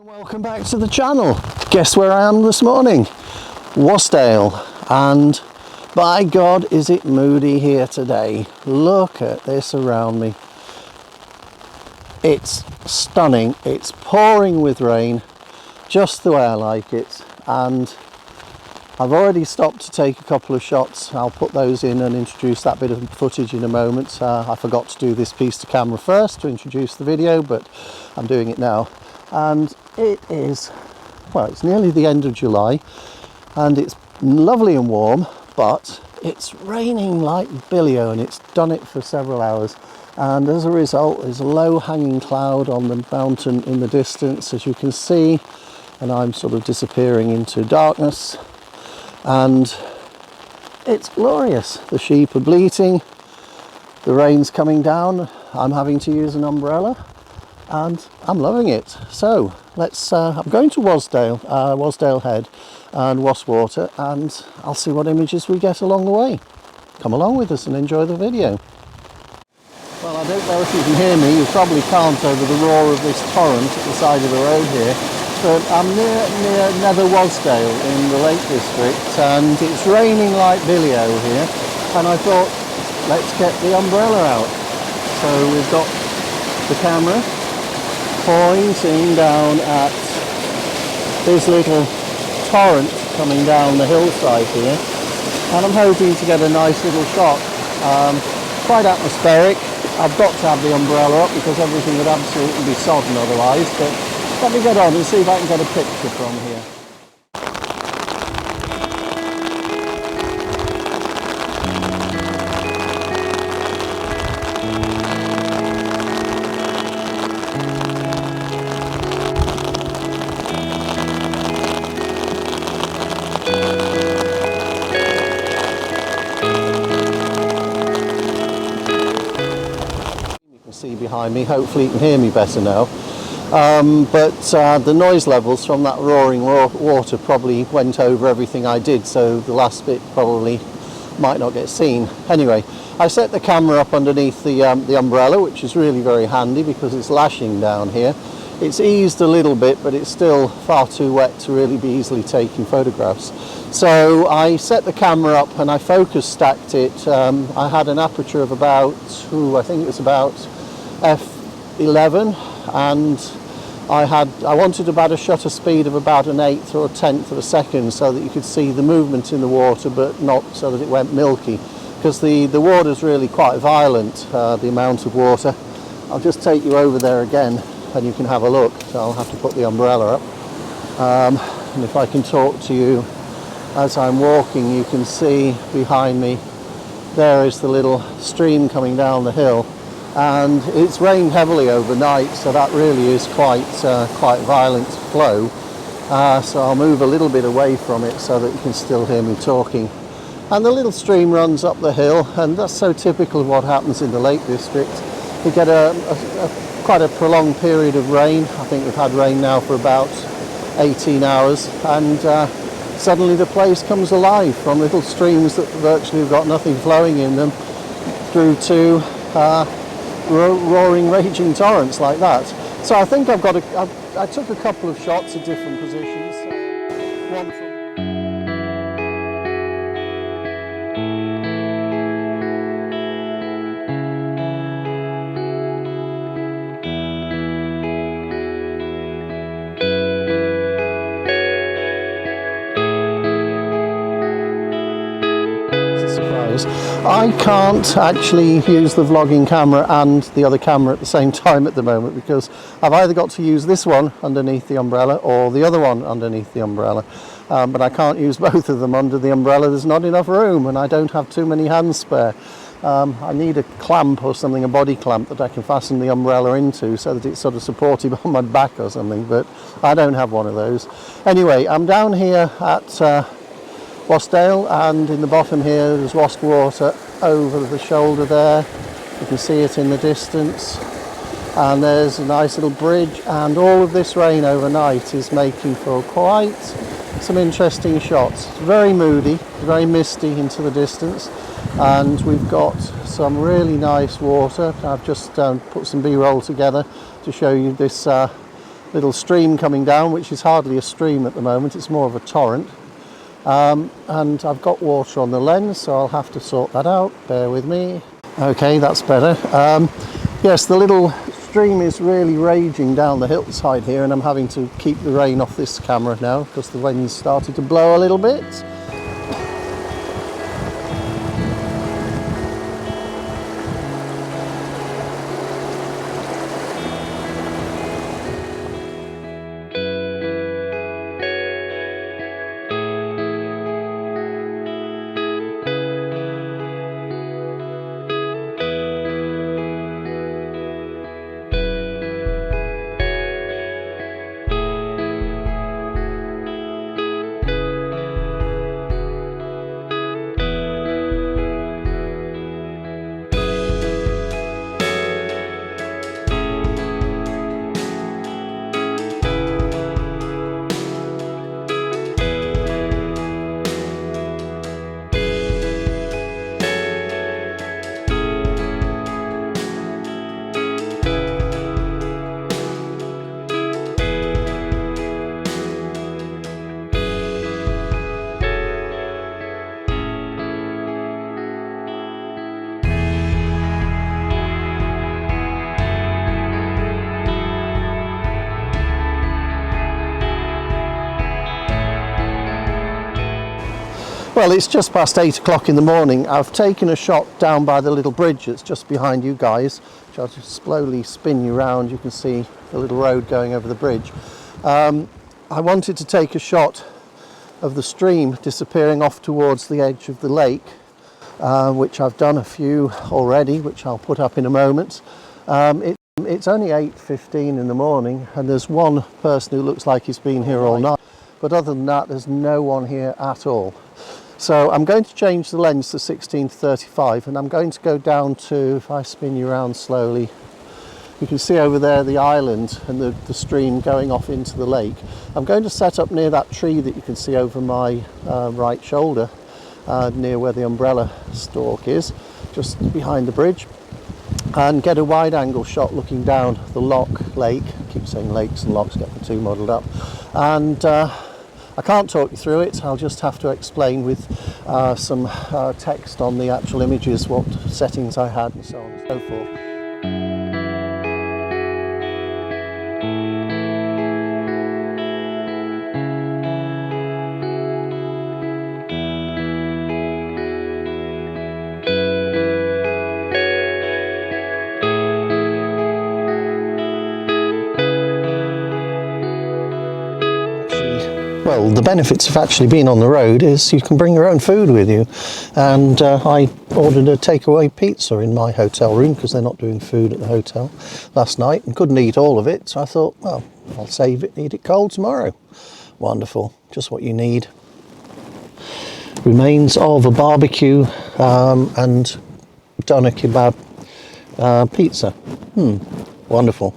Welcome back to the channel. Guess where I am this morning? Wast, and by God is it moody here today. Look at this around me. It's stunning. It's pouring with rain, just the way I like it, and I've already stopped to take a couple of shots. I'll put those in and introduce that bit of footage in a moment. I forgot to do this piece to camera first to introduce the video, but I'm doing it now. And it is, well, it's nearly the end of July and it's lovely and warm, but it's raining like billy-o, and it's done it for several hours, and as a result there's a low hanging cloud on the mountain in the distance, as you can see, and I'm sort of disappearing into darkness, and it's glorious. The sheep are bleating, the rain's coming down, I'm having to use an umbrella, and I'm loving it. So let's I'm going to Wasdale Head and Wastwater, and I'll see what images we get along the way. Come along with us and enjoy the video. Well, I don't know if you can hear me, you probably can't over the roar of this torrent at the side of the road here, but I'm near Nether Wasdale in the Lake District, and it's raining like billy-o here, and I thought, let's get the umbrella out. So we've got the camera pointing down at this little torrent coming down the hillside here, and I'm hoping to get a nice little shot. Quite atmospheric. I've got to have the umbrella up because everything would absolutely be sodden otherwise, but let me get on and see if I can get a picture from here. See behind me, hopefully you can hear me better now, but the noise levels from that roaring water probably went over everything I did, so the last bit probably might not get seen. Anyway, I set the camera up underneath the umbrella, which is really very handy because it's lashing down here. It's eased a little bit, but it's still far too wet to really be easily taking photographs. So I set the camera up and I focus stacked it. I had an aperture of about, I think it was about f11, and I wanted about a shutter speed of about an 1/8 or a 1/10 of a second, so that you could see the movement in the water, but not so that it went milky, because the water's really quite violent, the amount of water. I'll just take you over there again and you can have a look. So I'll have to put the umbrella up, and if I can talk to you as I'm walking, you can see behind me there is the little stream coming down the hill, and it's rained heavily overnight, so that really is quite violent flow. So I'll move a little bit away from it so that you can still hear me talking. And the little stream runs up the hill, and that's so typical of what happens in the Lake District. We get quite a prolonged period of rain. I think we've had rain now for about 18 hours, and suddenly the place comes alive, from little streams that virtually have got nothing flowing in them through to roaring, raging torrents like that. So I think I took a couple of shots at different positions. One from I can't actually use the vlogging camera and the other camera at the same time at the moment, because I've either got to use this one underneath the umbrella or the other one underneath the umbrella, but I can't use both of them under the umbrella. There's not enough room, and I don't have too many hands spare. I need a clamp or something, a body clamp that I can fasten the umbrella into so that it's sort of supported on my back or something, but I don't have one of those. Anyway, I'm down here at Wasdale, and in the bottom here there's Wastwater over the shoulder there. You can see it in the distance, and there's a nice little bridge, and all of this rain overnight is making for quite some interesting shots. It's very moody, very misty into the distance, and we've got some really nice water. I've just put some B-roll together to show you this little stream coming down, which is hardly a stream at the moment, it's more of a torrent. And I've got water on the lens, so I'll have to sort that out, bear with me. Okay, that's better. Yes, the little stream is really raging down the hillside here, and I'm having to keep the rain off this camera now because the wind's started to blow a little bit. Well, it's just past 8 o'clock in the morning. I've taken a shot down by the little bridge that's just behind you guys, which I'll just slowly spin you round. You can see the little road going over the bridge. I wanted to take a shot of the stream disappearing off towards the edge of the lake, which I've done a few already, which I'll put up in a moment. It's only 8:15 in the morning, and there's one person who looks like he's been here all night. But other than that, there's no one here at all. So I'm going to change the lens to 16-35, and I'm going to go down to, if I spin you around slowly, you can see over there the island and the stream going off into the lake. I'm going to set up near that tree that you can see over my right shoulder, near where the umbrella stalk is, just behind the bridge, and get a wide angle shot looking down the loch lake. I keep saying lakes and lochs, get the two muddled up. And I can't talk you through it, I'll just have to explain with some text on the actual images what settings I had and so on and so forth. Well, the benefits of actually being on the road is you can bring your own food with you, and I ordered a takeaway pizza in my hotel room because they're not doing food at the hotel last night, and couldn't eat all of it, so I thought, well, I'll save it and eat it cold tomorrow. Wonderful, just what you need. Remains of a barbecue and doner kebab pizza. Wonderful.